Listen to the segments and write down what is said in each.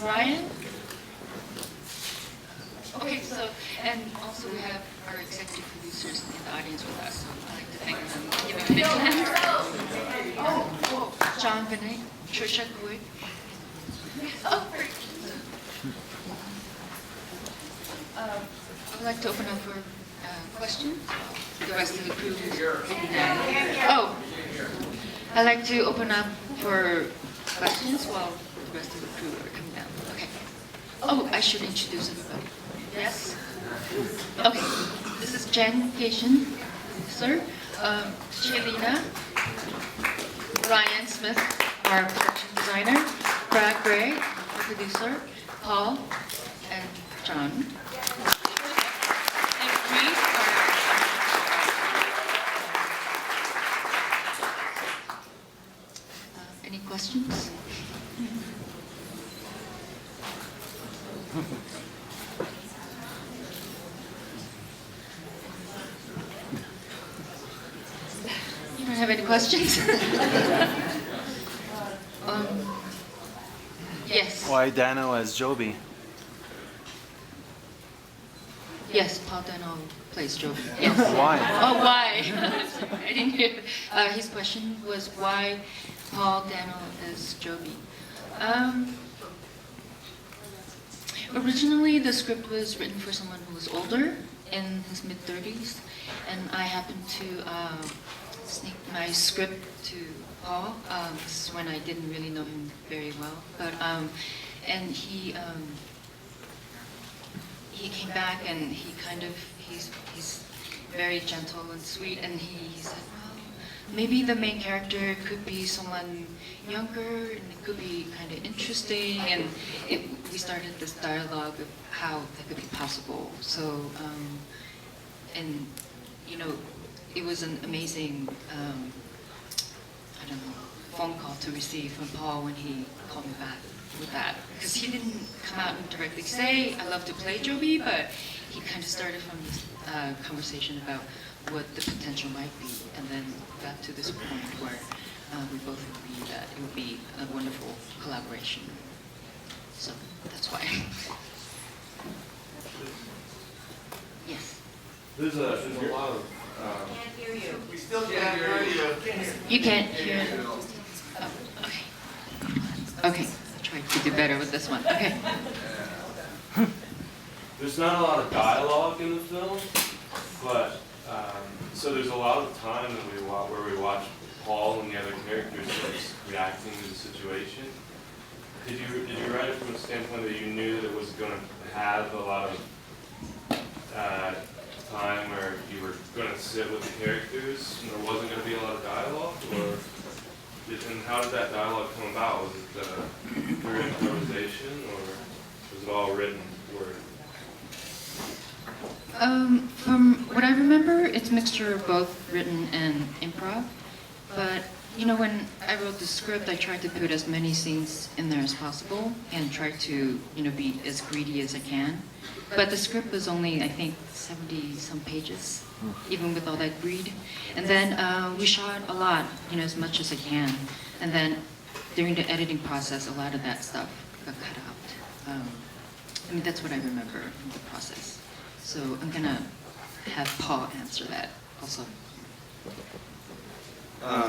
Ryan? Okay, so, and also we have our executive producers in the audience with us, so I'd like to thank them. Give them a big hand. Oh, John Benet, Trisha Coy. Oh, great. I would like to open up for questions. The rest of the crew is Oh, I'd like to open up for questions while the rest of the crew are coming down. Okay. Oh, I should introduce everybody. Yes? Okay. This is Jen Cation, sir. Shailina, Ryan Smith, our production designer, Brad Gray, our producer, Paul, and John. And we are... any questions? You don't have any questions? Yes. Why Dano as Joby? Yes, Paul Dano plays Joby. Yes. Why? Oh, why? I didn't hear. His question was why Paul Dano as Joby. Originally, the script was written for someone who was older, in his mid-30s, and I happened to sneak my script to Paul. This is when I didn't really know him very well, but and he came back and he's very gentle and sweet, and he said, well, maybe the main character could be someone younger, and it could be kind of interesting, and we started this dialogue of how that could be possible. So, and you know, it was an amazing, I don't know, phone call to receive from Paul when he called me back with that, because he didn't come out and directly say, I love to play Joby, but he kind of started from this conversation about what the potential might be, and then got to this point where we both agreed that it would be a wonderful collaboration. So that's why. Yes. There's a lot of... Can't hear you. We still can't hear you. You can't hear. Oh, okay. Okay. I'll try to do better with this one. Okay. There's not a lot of dialogue in the film, but so there's a lot of time that where we watch Paul and the other characters just reacting to the situation. Did you write it from a standpoint that you knew that it was going to have a lot of time where you were going to sit with the characters and there wasn't going to be a lot of dialogue, or and how did that dialogue come about? Was it through improvisation, or was it all written word? From what I remember, it's a mixture of both written and improv. But you know, when I wrote the script, I tried to put as many scenes in there as possible and try to, you know, be as greedy as I can. But the script was only, I think, 70-some pages, even with all that greed. And then we shot a lot, you know, as much as I can. And then during the editing process, a lot of that stuff got cut out. I mean, that's what I remember in the process. So I'm gonna have Paul answer that also.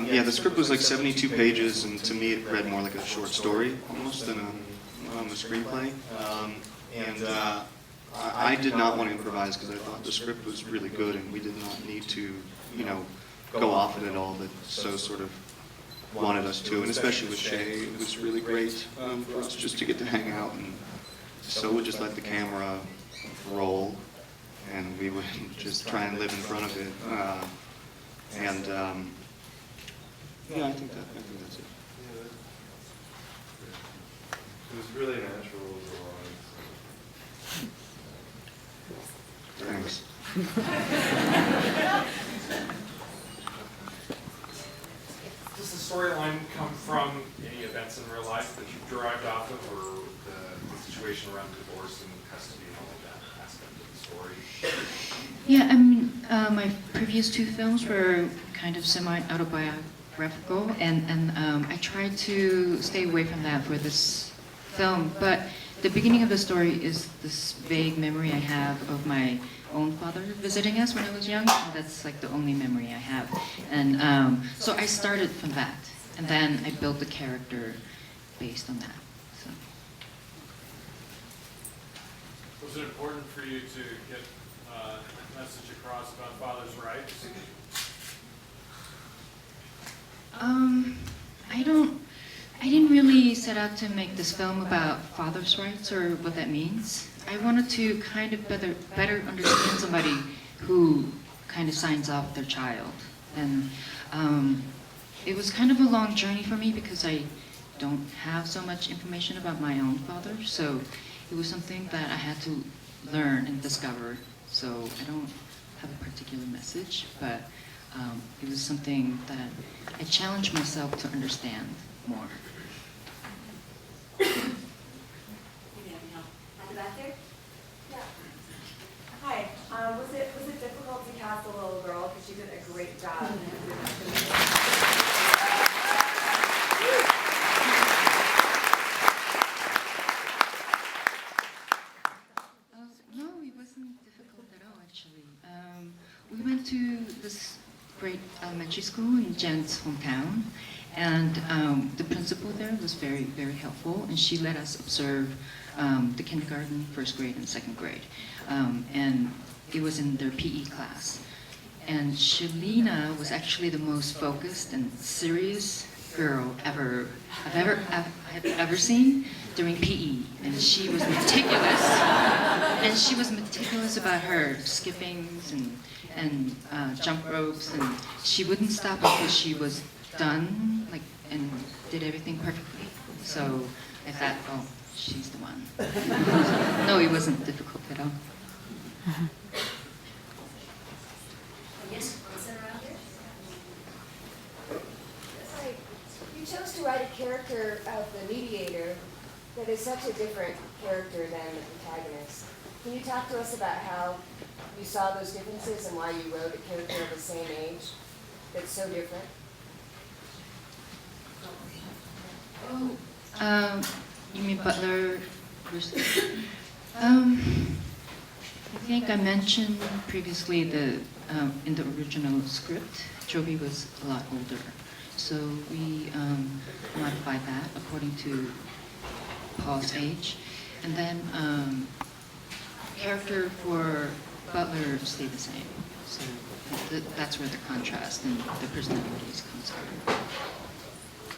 Yeah, the script was like 72 pages, and to me it read more like a short story almost than a screenplay. I did not want to improvise because I thought the script was really good, and we did not need to, you know, go off it at all. But So sort of wanted us to, and especially with Shay, it was really great for us just to get to hang out, and so would just let the camera roll, and we would just try and live in front of it. Yeah, I think that's it. It was really natural as well. Thanks. Does the storyline come from any events in real life that you've derived off of, or the situation around divorce and custody and all of that aspect of the story? Yeah, I mean, my previous two films were kind of semi-autobiographical, and I tried to stay away from that for this film, but the beginning of the story is this vague memory I have of my own father visiting us when I was young. That's like the only memory I have. And so I started from that, and then I built the character based on that. So. Was it important for you to get a message across about fathers' rights? I didn't really set out to make this film about fathers' rights or what that means. I wanted to kind of better understand somebody who kind of signs off their child. And it was kind of a long journey for me because I don't have so much information about my own father. So it was something that I had to learn and discover. So I don't have a particular message, but it was something that I challenged myself to understand more. At the back there? Yeah. Hi. Was it difficult to cast a little girl because she did a great job? No, it wasn't difficult at all, actually. We went to this great elementary school in Jen's hometown, and the principal there was very, very helpful, and she let us observe the kindergarten, first grade, and second grade. And it was in their PE class. And Shalina was actually the most focused and serious girl I've ever seen during PE, and she was meticulous. And she was meticulous about her skippings and jump ropes, and she wouldn't stop until she was done, like, and did everything perfectly. So I thought, oh, she's the one. No, it wasn't difficult at all. Yes, sit around here. Like, you chose to write a character of the mediator that is such a different character than the protagonist. Can you talk to us about how you saw those differences and why you wrote a character of the same age that's so different? Oh, you mean Butler versus? I think I mentioned previously the in the original script, Joby was a lot older, so we modified that according to Paul's age, and then character for Butler stayed the same. So that's where the contrast and the personalities comes from.